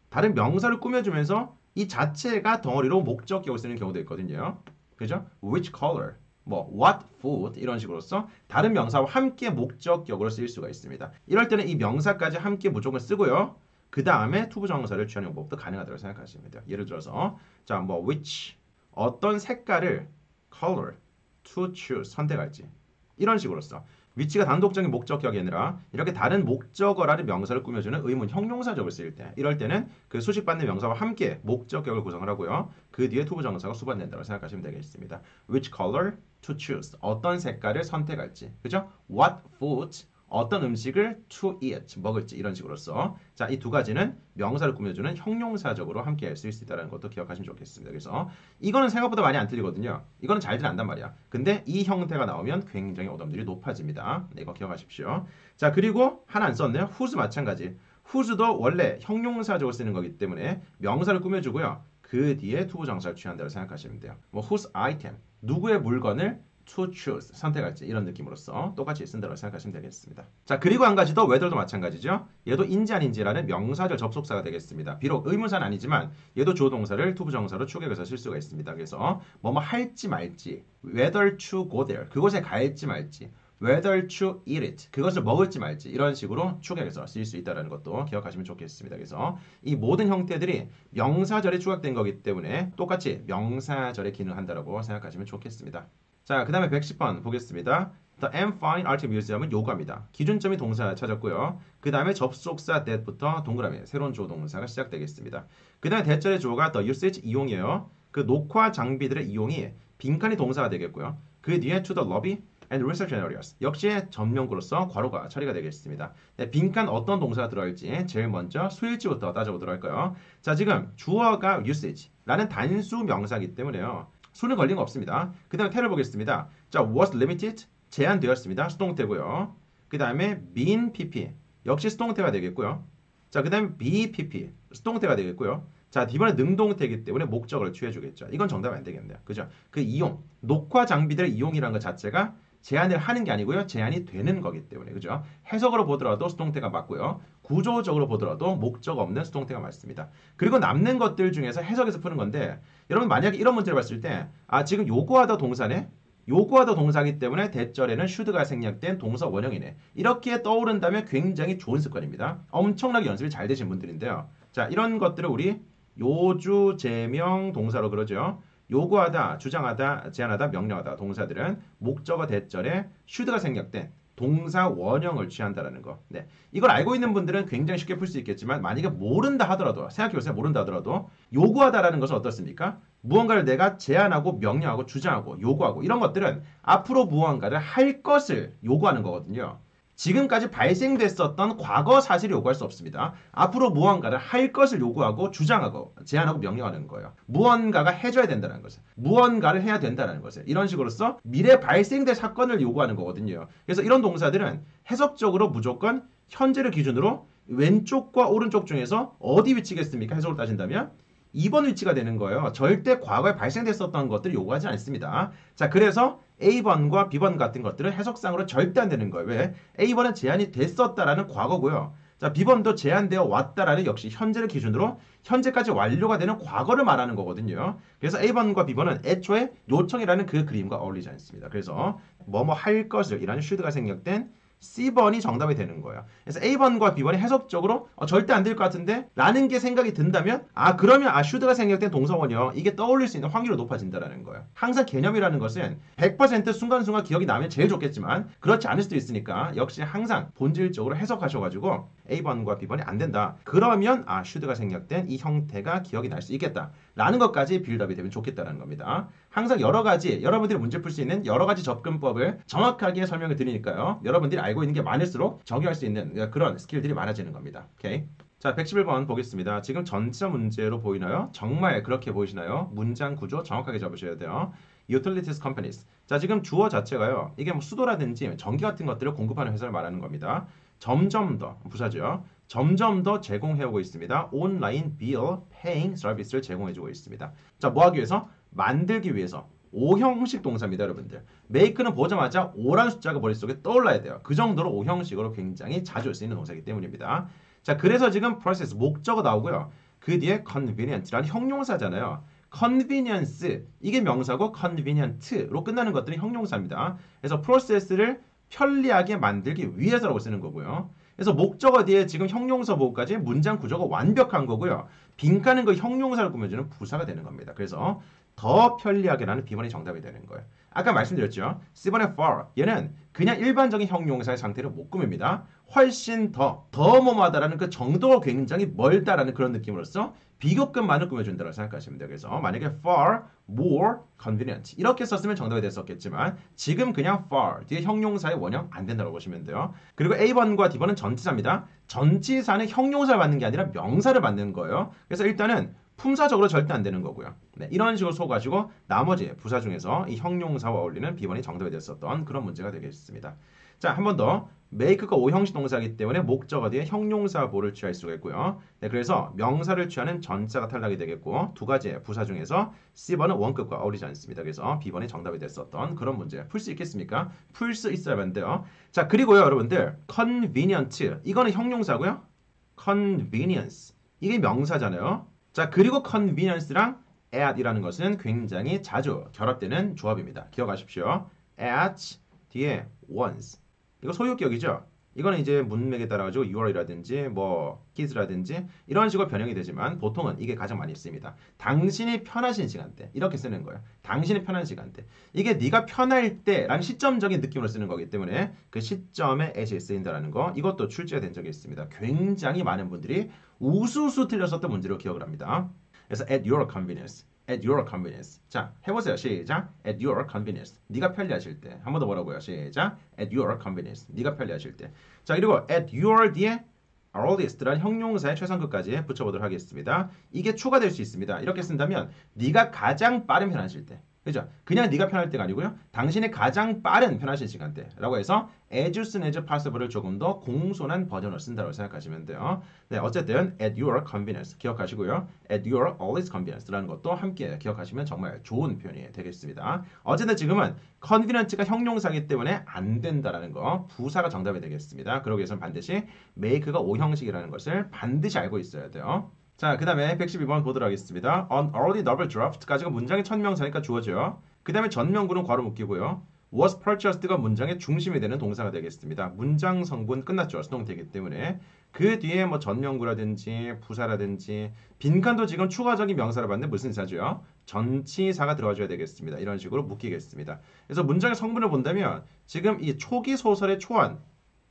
다른 명사를 꾸며주면서 이 자체가 덩어리로 목적격을 쓰는 경우도 있거든요. 그죠? Which color, 뭐 what food 이런 식으로서 다른 명사와 함께 목적격으로 쓰일 수가 있습니다. 이럴 때는 이 명사까지 함께 무조건 쓰고요. 그 다음에 투부정사를 취하는 방법도 가능하다고 생각하시면 돼요. 예를 들어서 자, 뭐 which 어떤 색깔을 color to choose 선택할지 이런 식으로서 위치가 단독적인 목적격이 아니라 이렇게 다른 목적어라는 명사를 꾸며주는 의문 형용사적을 쓰일 때 이럴 때는 그 수식받는 명사와 함께 목적격을 구성을 하고요. 그 뒤에 투부정사가 수반된다고 생각하시면 되겠습니다. Which color to choose 어떤 색깔을 선택할지 그죠? What food 어떤 음식을 to eat 먹을지 이런 식으로서 자, 이 두 가지는 명사를 꾸며주는 형용사적으로 함께 쓸 수 있다는 것도 기억하시면 좋겠습니다. 그래서 이거는 생각보다 많이 안 틀리거든요. 이거는 잘들 안단 말이야. 근데 이 형태가 나오면 굉장히 오답률이 높아집니다. 네, 이거 기억하십시오. 자, 그리고 하나 안 썼네요. whose 마찬가지. whose도 원래 형용사적으로 쓰는 거기 때문에 명사를 꾸며주고요. 그 뒤에 투부정사를 취한다고 생각하시면 돼요. 뭐 whose item 누구의 물건을 to choose 선택할지 이런 느낌으로서 똑같이 쓴다고 생각하시면 되겠습니다. 자, 그리고 한 가지 더 whether도 마찬가지죠. 얘도 인지 아닌지라는 명사절 접속사가 되겠습니다. 비록 의문사는 아니지만 얘도 주어 동사를 투부정사로 추격해서 쓸 수가 있습니다. 그래서 뭐뭐 할지 말지 whether to go there 그곳에 갈지 말지 whether to eat it 그것을 먹을지 말지 이런 식으로 추격해서 쓸 수 있다는 것도 기억하시면 좋겠습니다. 그래서 이 모든 형태들이 명사절에 추격된 거기 때문에 똑같이 명사절에 기능한다고 생각하시면 좋겠습니다. 자, 그 다음에 110번 보겠습니다. The M Fine Art Museum은 요구합니다. 기준점이 동사 찾았고요. 그 다음에 접속사 that부터 동그라미 새로운 주어 동사가 시작되겠습니다. 그 다음에 대절의 주어가 the usage 이용이에요. 그 녹화 장비들의 이용이 빈칸이 동사가 되겠고요. 그 뒤에 to the lobby and reception areas 역시 전명구로서 괄호가 처리가 되겠습니다. 네, 빈칸 어떤 동사가 들어갈지 제일 먼저 수일치부터 따져보도록 할까요? 자, 지금 주어가 usage라는 단수 명사이기 때문에요. 수는 걸린 거 없습니다. 그 다음에 태를 보겠습니다. 자, was limited 제한되었습니다. 수동태고요. 그 다음에 been pp 역시 수동태가 되겠고요. 자, 그 다음에 be pp 수동태가 되겠고요. 자, 이번에 능동태이기 때문에 목적어를 취해주겠죠. 이건 정답이 안 되겠네요. 그죠? 그 이용 녹화 장비들의 이용이라는 것 자체가 제한을 하는 게 아니고요. 제한이 되는 거기 때문에 그죠? 해석으로 보더라도 수동태가 맞고요. 구조적으로 보더라도 목적 없는 수동태가 맞습니다. 그리고 남는 것들 중에서 해석에서 푸는 건데 여러분 만약에 이런 문제를 봤을 때 아, 지금 요구하다 동사네? 요구하다 동사이기 때문에 대절에는 should가 생략된 동사 원형이네. 이렇게 떠오른다면 굉장히 좋은 습관입니다. 엄청나게 연습이 잘 되신 분들인데요. 자, 이런 것들을 우리 요주, 제명, 동사로 그러죠. 요구하다, 주장하다, 제안하다, 명령하다 동사들은 목적어 대절에 should가 생략된 동사 원형을 취한다는 거. 네. 이걸 알고 있는 분들은 굉장히 쉽게 풀 수 있겠지만 만약에 모른다 하더라도 생각해보세요. 모른다 하더라도 요구하다라는 것은 어떻습니까? 무언가를 내가 제안하고 명령하고 주장하고 요구하고 이런 것들은 앞으로 무언가를 할 것을 요구하는 거거든요. 지금까지 발생됐었던 과거 사실을 요구할 수 없습니다. 앞으로 무언가를 할 것을 요구하고 주장하고 제안하고 명령하는 거예요. 무언가가 해줘야 된다는 것을. 무언가를 해야 된다는 것을. 이런 식으로서 미래 발생될 사건을 요구하는 거거든요. 그래서 이런 동사들은 해석적으로 무조건 현재를 기준으로 왼쪽과 오른쪽 중에서 어디 위치겠습니까? 해석으로 따진다면 2번 위치가 되는 거예요. 절대 과거에 발생됐었던 것들을 요구하지 않습니다. 자, 그래서 A번과 B번 같은 것들은 해석상으로 절대 안 되는 거예요. 왜? A번은 제한이 됐었다라는 과거고요. 자, B번도 제한되어 왔다라는 역시 현재를 기준으로 현재까지 완료가 되는 과거를 말하는 거거든요. 그래서 A번과 B번은 애초에 요청이라는 그 그림과 어울리지 않습니다. 그래서 뭐뭐 할 것을 이라는 should가 생략된 C번이 정답이 되는 거예요. 그래서 A번과 B번이 해석적으로 절대 안 될 것 같은데 라는 게 생각이 든다면 그러면 should가 생략된 동사원이요. 이게 떠올릴 수 있는 확률이 높아진다는 거예요. 항상 개념이라는 것은 100% 순간순간 기억이 나면 제일 좋겠지만 그렇지 않을 수도 있으니까 역시 항상 본질적으로 해석하셔가지고 A번과 B번이 안 된다. 그러면 should가 생략된 이 형태가 기억이 날 수 있겠다. 라는 것까지 빌드업이 되면 좋겠다는 겁니다. 항상 여러 가지 여러분들이 문제 풀 수 있는 여러 가지 접근법을 정확하게 설명을 드리니까요. 여러분들이 알고 있는 게 많을수록 적용할 수 있는 그런 스킬들이 많아지는 겁니다. 오케이? 자, 111번 보겠습니다. 지금 전치사 문제로 보이나요? 정말 그렇게 보이시나요? 문장 구조 정확하게 잡으셔야 돼요. Utilities companies. 자, 지금 주어 자체가요. 이게 뭐 수도라든지 전기 같은 것들을 공급하는 회사를 말하는 겁니다. 점점 더, 부사죠. 점점 더 제공해오고 있습니다. 온라인 bill paying 서비스를 제공해주고 있습니다. 자, 뭐 하기 위해서? 만들기 위해서. 오형식 동사입니다, 여러분들. make는 보자마자 오라는 숫자가 머릿속에 떠올라야 돼요. 그 정도로 오형식으로 굉장히 자주 쓰이는 동사이기 때문입니다. 자, 그래서 지금 process 목적어 나오고요. 그 뒤에 convenient라는 형용사잖아요. convenience 이게 명사고 convenient로 끝나는 것들은 형용사입니다. 그래서 process를 편리하게 만들기 위해서라고 쓰는 거고요. 그래서 목적어 뒤에 지금 형용사 보호까지 문장 구조가 완벽한 거고요. 빈칸은 그 형용사를 꾸며주는 부사가 되는 겁니다. 그래서 더 편리하게라는 B번이 정답이 되는 거예요. 아까 말씀드렸죠. C번의 far 얘는 그냥 일반적인 형용사의 상태를 못 꾸밉니다. 훨씬 더 뭐뭐하다라는 그 정도가 굉장히 멀다라는 그런 느낌으로써 비교급만을 꾸며준다고 생각하시면 돼요. 그래서 만약에 far more convenient 이렇게 썼으면 정답이 됐었겠지만 지금 그냥 far 뒤에 형용사의 원형 안 된다고 보시면 돼요. 그리고 A번과 D번은 전치사입니다. 전치사는 형용사를 받는 게 아니라 명사를 받는 거예요. 그래서 일단은 품사적으로 절대 안 되는 거고요. 네, 이런 식으로 쏘가지고 나머지 부사 중에서 이 형용사와 어울리는 B번이 정답이 됐었던 그런 문제가 되겠습니다. 자, 한 번 더. make가 오형식 동사이기 때문에 목적어 뒤에 형용사 보를 취할 수가 있고요. 네, 그래서 명사를 취하는 전자가 탈락이 되겠고 두 가지의 부사 중에서 C번은 원급과 어울리지 않습니다. 그래서 B번이 정답이 됐었던 그런 문제. 풀 수 있겠습니까? 풀 수 있어야만 돼요. 자, 그리고요, 여러분들 convenient 이거는 형용사고요. convenience 이게 명사잖아요. 자, 그리고 convenience랑 at이라는 것은 굉장히 자주 결합되는 조합입니다. 기억하십시오. at 뒤에 once. 이거 소유격이죠. 이거는 이제 문맥에 따라가지고 your이라든지 뭐 his라든지 이런 식으로 변형이 되지만 보통은 이게 가장 많이 쓰입니다. 당신이 편하신 시간대 이렇게 쓰는 거예요. 당신이 편한 시간대. 이게 네가 편할 때라는 시점적인 느낌으로 쓰는 거기 때문에 그 시점에 at이 쓰인다는 거 이것도 출제가 된 적이 있습니다. 굉장히 많은 분들이 우수수 틀렸었던 문제로 기억을 합니다. 그래서 at your convenience. at your convenience. 자, 해보세요. 시작. at your convenience. 네가 편리하실 때. 한 번 더 뭐라고요? 시작. at your convenience. 네가 편리하실 때. 자, 그리고 at your 뒤에 earliest라는 형용사의 최상급까지 붙여보도록 하겠습니다. 이게 추가될 수 있습니다. 이렇게 쓴다면 네가 가장 빠른 편하실 때. 그죠? 그냥 네가 편할 때가 아니고요. 당신의 가장 빠른 편하신 시간대라고 해서 as soon as possible을 조금 더 공손한 버전으로 쓴다고 생각하시면 돼요. 네, 어쨌든 at your convenience 기억하시고요. at your earliest convenience라는 것도 함께 기억하시면 정말 좋은 표현이 되겠습니다. 어쨌든 지금은 convenience가 형용사이기 때문에 안 된다라는 거 부사가 정답이 되겠습니다. 그러기 위해서는 반드시 make가 오형식이라는 것을 반드시 알고 있어야 돼요. 자, 그 다음에 112번 보도록 하겠습니다. An early double draft까지가 문장의 첫 명사니까 주어져요. 그 다음에 전명구는 괄호 묶이고요. was purchased가 문장의 중심이 되는 동사가 되겠습니다. 문장 성분 끝났죠. 수동태이기 때문에. 그 뒤에 뭐 전명구라든지 부사라든지 빈칸도 지금 추가적인 명사를 받는데 무슨 사죠? 전치사가 들어가줘야 되겠습니다. 이런 식으로 묶이겠습니다. 그래서 문장의 성분을 본다면 지금 이 초기 소설의 초안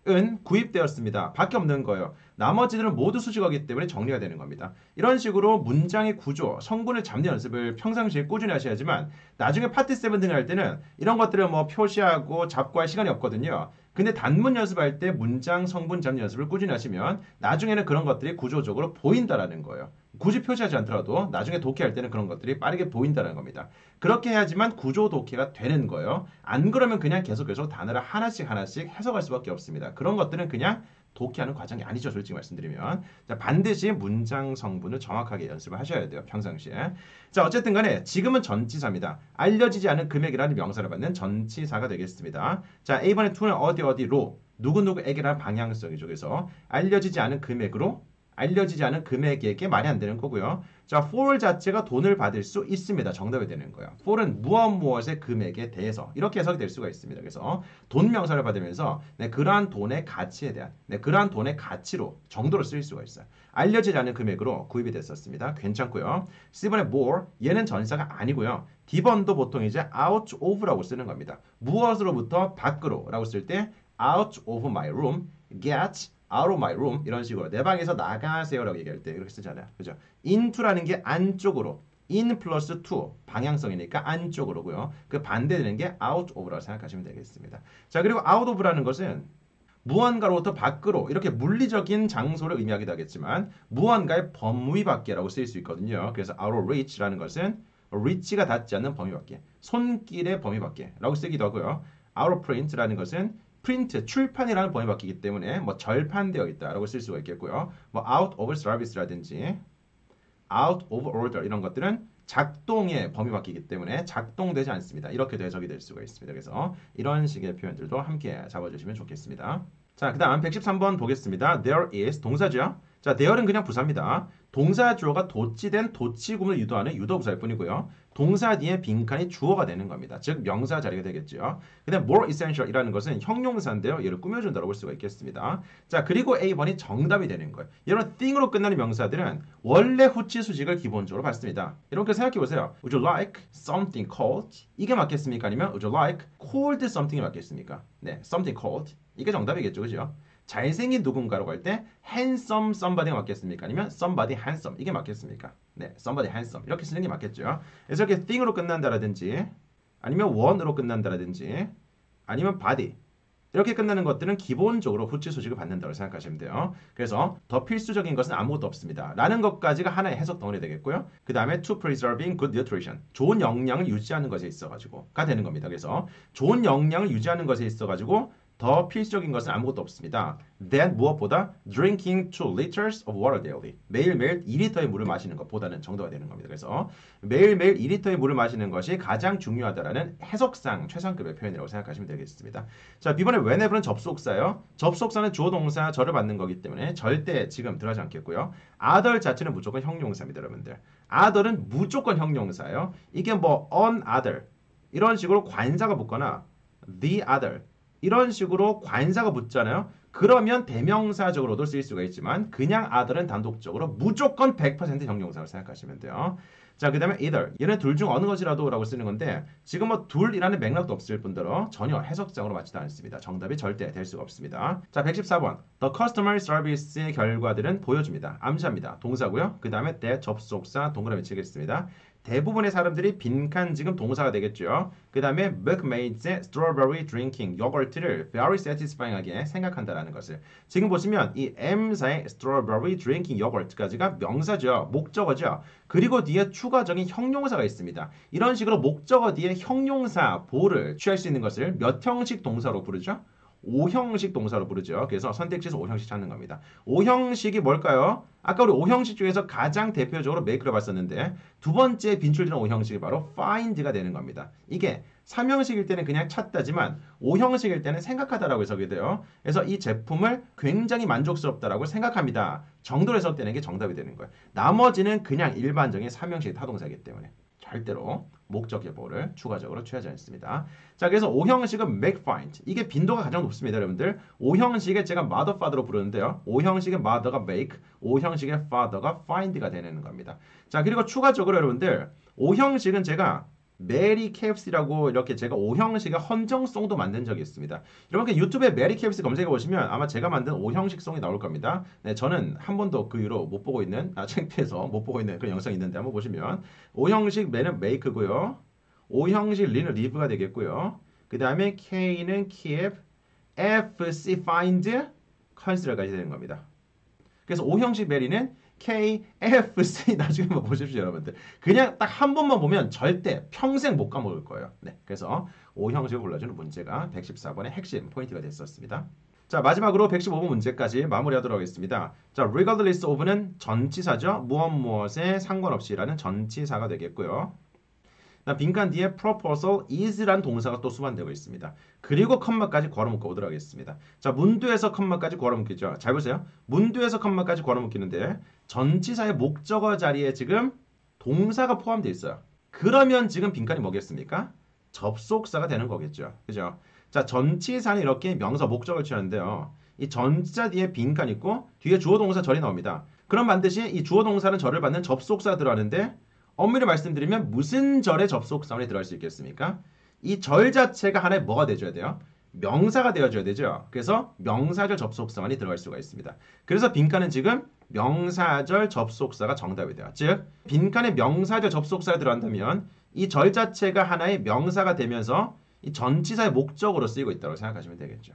은 구입되었습니다. 밖에 없는 거예요. 나머지들은 모두 수식어이기 때문에 정리가 되는 겁니다. 이런 식으로 문장의 구조, 성분을 잡는 연습을 평상시에 꾸준히 하셔야지만 나중에 파트 7 등할 때는 이런 것들을 뭐 표시하고 잡고 할 시간이 없거든요. 근데 단문 연습할 때 문장 성분 잡는 연습을 꾸준히 하시면 나중에는 그런 것들이 구조적으로 보인다라는 거예요. 굳이 표시하지 않더라도 나중에 독해할 때는 그런 것들이 빠르게 보인다는 겁니다. 그렇게 해야지만 구조 독해가 되는 거예요. 안 그러면 그냥 계속해서 단어를 하나씩 해석할 수밖에 없습니다. 그런 것들은 그냥 독해하는 과정이 아니죠. 솔직히 말씀드리면. 자, 반드시 문장 성분을 정확하게 연습을 하셔야 돼요. 평상시에. 자, 어쨌든 간에 지금은 전치사입니다. 알려지지 않은 금액이라는 명사를 받는 전치사가 되겠습니다. 자, A번의 to는 어디로 누구누구에게라는 방향성이죠. 그래서 알려지지 않은 금액으로 알려지지 않은 금액에게 말이 안 되는 거고요. 자, for 자체가 돈을 받을 수 있습니다. 정답이 되는 거예요. for은 무엇의 금액에 대해서 이렇게 해석이 될 수가 있습니다. 그래서 돈 명사를 받으면서 그러한 돈의 가치에 대한 그러한 돈의 가치로 정도로 쓰일 수가 있어요. 알려지지 않은 금액으로 구입이 됐었습니다. 괜찮고요. C번의 more 얘는 전사가 아니고요. D번도 보통 이제 out of라고 쓰는 겁니다. 무엇으로부터 밖으로 라고 쓸 때 out of my room, get out of my room 이런 식으로 내 방에서 나가세요라고 얘기할 때 이렇게 쓰잖아요. 그죠? into라는 게 안쪽으로 in 플러스 to 방향성이니까 안쪽으로고요. 그 반대되는 게 out of라고 생각하시면 되겠습니다. 자, 그리고 out of라는 것은 무언가로부터 밖으로 이렇게 물리적인 장소를 의미하기도 하겠지만 무언가의 범위 밖에라고 쓰일 수 있거든요. 그래서 out of reach라는 것은 reach가 닿지 않는 범위 밖에, 손길의 범위 밖에라고 쓰기도 하고요. out of print라는 것은 프린트, 출판이라는 범위 밖이기 때문에 뭐 절판되어 있다라고 쓸 수가 있겠고요. 뭐 out of service라든지 out of order 이런 것들은 작동의 범위 밖이기 때문에 작동되지 않습니다. 이렇게도 해석이 될 수가 있습니다. 그래서 이런 식의 표현들도 함께 잡아주시면 좋겠습니다. 자, 그 다음 113번 보겠습니다. There is 동사죠. 자, there는 그냥 부사입니다. 동사 주어가 도치된 도치구문을 유도하는 유도부사일 뿐이고요. 동사 뒤에 빈칸이 주어가 되는 겁니다. 즉 명사 자리가 되겠죠. 근데 more essential이라는 것은 형용사인데요. 얘를 꾸며준다고 볼 수가 있겠습니다. 자, 그리고 A번이 정답이 되는 거예요. 이런 thing으로 끝나는 명사들은 원래 후치 수식을 기본적으로 받습니다. 이렇게 생각해 보세요. Would you like something cold? 이게 맞겠습니까? 아니면 Would you like cold something이 맞겠습니까? 네, something cold. 이게 정답이겠죠, 그죠? 잘생긴 누군가라고 할 때 handsome somebody가 맞겠습니까? 아니면 somebody handsome 이게 맞겠습니까? 네, somebody handsome 이렇게 쓰는 게 맞겠죠. 그래서 이렇게 thing으로 끝난다라든지 아니면 one으로 끝난다라든지 아니면 body 이렇게 끝나는 것들은 기본적으로 후치 수식을 받는다고 생각하시면 돼요. 그래서 더 필수적인 것은 아무것도 없습니다. 라는 것까지가 하나의 해석 덩어리 되겠고요. 그 다음에 to preserving good nutrition 좋은 영양을 유지하는 것에 있어가지고가 되는 겁니다. 그래서 좋은 영양을 유지하는 것에 있어가지고 더 필수적인 것은 아무것도 없습니다. Then 무엇보다 drinking 2 liters of water daily. 매일매일 2리터의 물을 마시는 것보다는 정도가 되는 겁니다. 그래서 매일매일 2리터의 물을 마시는 것이 가장 중요하다라는 해석상 최상급의 표현이라고 생각하시면 되겠습니다. 자, B번에 whenever는 접속사예요. 접속사는 주어 동사 절을 받는 거기 때문에 절대 지금 들어가지 않겠고요. other 자체는 무조건 형용사입니다, 여러분들. other는 무조건 형용사예요. 이게 뭐 on other 이런 식으로 관사가 붙거나 the other 이런 식으로 관사가 붙잖아요. 그러면 대명사적으로도 쓰일 수가 있지만 그냥 other는 단독적으로 무조건 100% 형용사로 생각하시면 돼요. 자, 그 다음에 either 얘는 둘 중 어느 것이라도 라고 쓰는 건데 지금 뭐 둘이라는 맥락도 없을 뿐더러 전혀 해석상으로 맞지도 않습니다. 정답이 절대 될 수가 없습니다. 자, 114번 The customer service의 결과들은 보여줍니다. 암시합니다. 동사고요. 그 다음에 that 접속사 동그라미 치겠습니다. 대부분의 사람들이 빈칸 지금 동사가 되겠죠. 그 다음에 milkmaids의 strawberry drinking 요거트를 very satisfying하게 생각한다라는 것을 지금 보시면 이 M사의 strawberry drinking 요거트까지가 명사죠. 목적어죠. 그리고 뒤에 추가적인 형용사가 있습니다. 이런 식으로 목적어 뒤에 형용사 보를 취할 수 있는 것을 몇 형식 동사로 부르죠? 5형식 동사로 부르죠. 그래서 선택지에서 5형식 찾는 겁니다. 5형식이 뭘까요? 아까 우리 5형식 중에서 가장 대표적으로 make를 봤었는데 두 번째 빈출되는 5형식이 바로 find가 되는 겁니다. 이게 3형식일 때는 그냥 찾다지만 5형식일 때는 생각하다라고 해석이 돼요. 그래서 이 제품을 굉장히 만족스럽다라고 생각합니다. 정도로 해석되는 게 정답이 되는 거예요. 나머지는 그냥 일반적인 3형식 타동사이기 때문에 절대로 목적 예보를 추가적으로 취하지 않습니다. 자, 그래서 5형식은 make, find. 이게 빈도가 가장 높습니다, 여러분들. 5형식에 제가 mother, father로 부르는데요. 5형식의 mother가 make, 5형식의 father가 find가 되는 겁니다. 자, 그리고 추가적으로 여러분들 5형식은 제가 메리 캡스라고 이렇게 제가 5형식의 헌정송도 만든 적이 있습니다. 여러분 유튜브에 메리 캡스 검색해 보시면 아마 제가 만든 5형식 송이 나올 겁니다. 네, 저는 한 번도 그 이후로 못 보고 있는 창피해서 못 보고 있는 그런 영상이 있는데 한번 보시면 5형식 매는 메이크고요. 5형식 리는 리브가 되겠고요. 그 다음에 K는 keep, F, C, find, consider까지 되는 겁니다. 그래서 5형식 메리는 K, F, C 나중에 한번 보십시오, 여러분들. 그냥 딱 한 번만 보면 절대 평생 못 까먹을 거예요. 네, 그래서 5형식을 골라주는 문제가 114번의 핵심 포인트가 됐었습니다. 자, 마지막으로 115번 문제까지 마무리하도록 하겠습니다. 자, regardless of는 전치사죠. 무엇에 상관없이라는 전치사가 되겠고요. 빈칸 뒤에 proposal is라는 동사가 또 수반되고 있습니다. 그리고 컴마까지 걸어묶어 보도록 하겠습니다. 자, 문두에서 컴마까지 걸어묶이죠. 잘 보세요. 문두에서 컴마까지 걸어묶이는데 전치사의 목적어 자리에 지금 동사가 포함되어 있어요. 그러면 지금 빈칸이 뭐겠습니까? 접속사가 되는 거겠죠. 그죠? 자, 전치사는 이렇게 명사 목적을 취하는데요. 이 전치사 뒤에 빈칸 있고 뒤에 주어 동사 절이 나옵니다. 그럼 반드시 이 주어 동사는 절을 받는 접속사가 들어가는데 엄밀히 말씀드리면 무슨 절의 접속사원이 들어갈 수 있겠습니까? 이 절 자체가 하나의 뭐가 되어줘야 돼요? 명사가 되어줘야 되죠. 그래서 명사절 접속사원이 들어갈 수가 있습니다. 그래서 빈칸은 지금 명사절 접속사가 정답이 돼요. 즉 빈칸에 명사절 접속사가 들어간다면 이 절 자체가 하나의 명사가 되면서 이 전치사의 목적으로 쓰이고 있다고 생각하시면 되겠죠.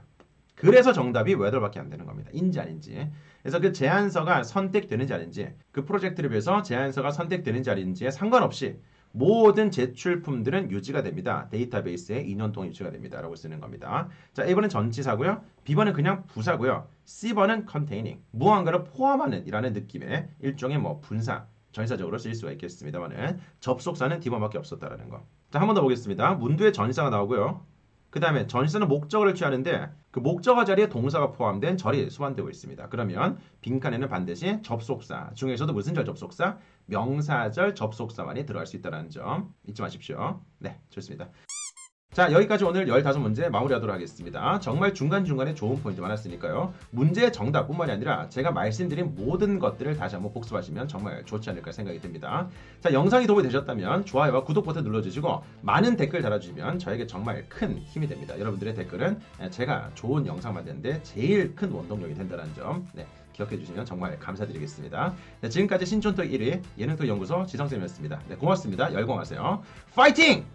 그래서 정답이 whether밖에 안 되는 겁니다. 인지 아닌지. 그래서 그 제안서가 선택되는지 아닌지, 그 프로젝트를 위해서 제안서가 선택되는지 아닌지에 상관없이 모든 제출품들은 유지가 됩니다. 데이터베이스에 2년 동안 유지가 됩니다. 라고 쓰는 겁니다. 자, A번은 전치사고요. B번은 그냥 부사고요. C번은 containing, 무언가를 포함하는 이라는 느낌의 일종의 뭐 분사, 전치사적으로 쓰일 수가 있겠습니다만은 접속사는 D번밖에 없었다라는 거. 자, 한 번 더 보겠습니다. 문두에 전치사가 나오고요. 그 다음에 전치사는 목적어를 취하는데 그 목적어 자리에 동사가 포함된 절이 수반되고 있습니다. 그러면 빈칸에는 반드시 접속사, 중에서도 무슨 절 접속사? 명사절 접속사만이 들어갈 수 있다는 점 잊지 마십시오. 네, 좋습니다. 자, 여기까지 오늘 15문제 마무리하도록 하겠습니다. 정말 중간중간에 좋은 포인트 많았으니까요. 문제의 정답뿐만이 아니라 제가 말씀드린 모든 것들을 다시 한번 복습하시면 정말 좋지 않을까 생각이 듭니다. 자, 영상이 도움이 되셨다면 좋아요와 구독 버튼 눌러주시고 많은 댓글 달아주시면 저에게 정말 큰 힘이 됩니다. 여러분들의 댓글은 제가 좋은 영상 만드는데 제일 큰 원동력이 된다는 점 기억해 주시면 정말 감사드리겠습니다. 네, 지금까지 신촌토 1위 예능토 연구소 지성쌤이었습니다. 네, 고맙습니다. 열공하세요. 파이팅!